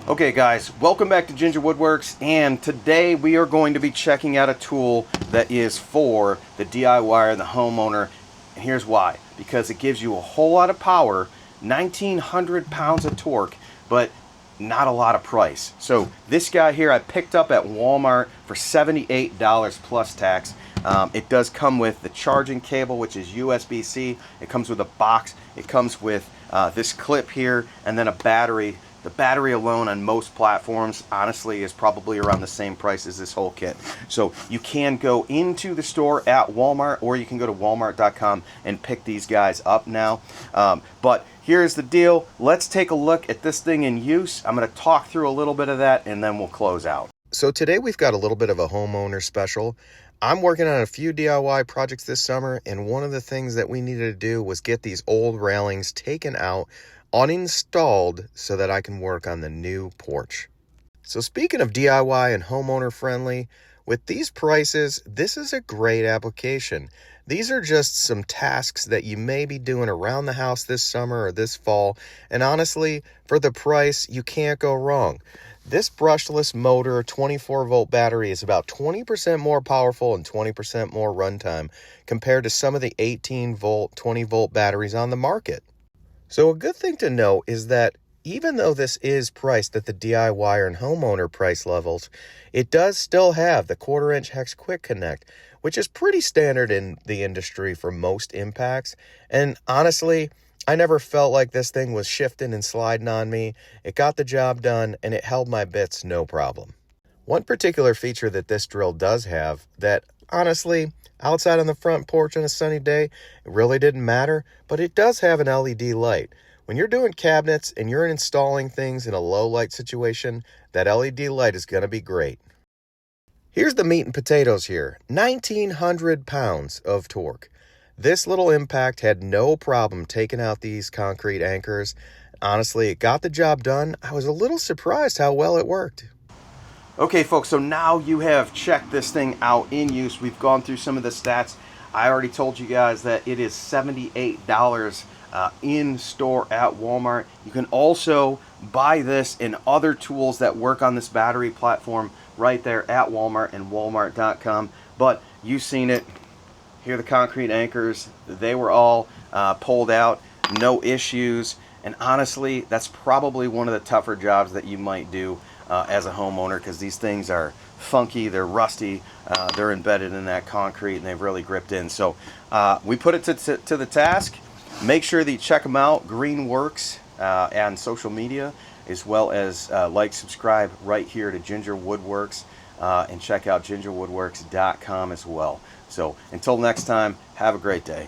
Okay guys, welcome back to Ginger Woodworks, and today we are going to be checking out a tool that is for the DIYer and the homeowner. And here's why. Because it gives you a whole lot of power, 1,900 pounds of torque, but not a lot of price. So this guy here I picked up at Walmart for $78 plus tax. It does come with the charging cable, which is USB-C. It comes with a box. It comes with this clip here, and then a battery. The battery alone on most platforms, honestly, is probably around the same price as this whole kit. So you can go into the store at Walmart, or you can go to walmart.com and pick these guys up now. But here's the deal. Let's take a look at this thing in use. I'm going to talk through a little bit of that, and then we'll close out. So today we've got a little bit of a homeowner special. I'm working on a few DIY projects this summer, and one of the things that we needed to do was get these old railings taken out, uninstalled, so that I can work on the new porch. So speaking of DIY and homeowner friendly, with these prices, this is a great application. These are just some tasks that you may be doing around the house this summer or this fall, and honestly, for the price, you can't go wrong. This brushless motor 24-volt battery is about 20% more powerful and 20% more runtime compared to some of the 18-volt, 20-volt batteries on the market. So a good thing to know is that even though this is priced at the DIY and homeowner price levels, it does still have the 1/4-inch hex quick connect, which is pretty standard in the industry for most impacts. And honestly, I never felt like this thing was shifting and sliding on me. It got the job done, and it held my bits no problem. One particular feature that this drill does have that, honestly, outside on the front porch on a sunny day, it really didn't matter, but it does have an LED light. When you're doing cabinets and you're installing things in a low light situation, that LED light is going to be great. Here's the meat and potatoes here. 1,900 pounds of torque. This little impact had no problem taking out these concrete anchors. Honestly, it got the job done. I was a little surprised how well it worked. Okay folks, so now you have checked this thing out in use. We've gone through some of the stats. I already told you guys that it is $78 in store at Walmart. You can also buy this and other tools that work on this battery platform right there at Walmart and walmart.com. But you've seen it. Here are the concrete anchors. They were all pulled out, no issues. And honestly, that's probably one of the tougher jobs that you might do as a homeowner, because these things are funky, they're rusty, they're embedded in that concrete, and they've really gripped in. So we put it to the task. Make sure that you check them out, Greenworks, and social media, as well as like, subscribe right here to Ginger Woodworks, and check out gingerwoodworks.com as well. So until next time, have a great day.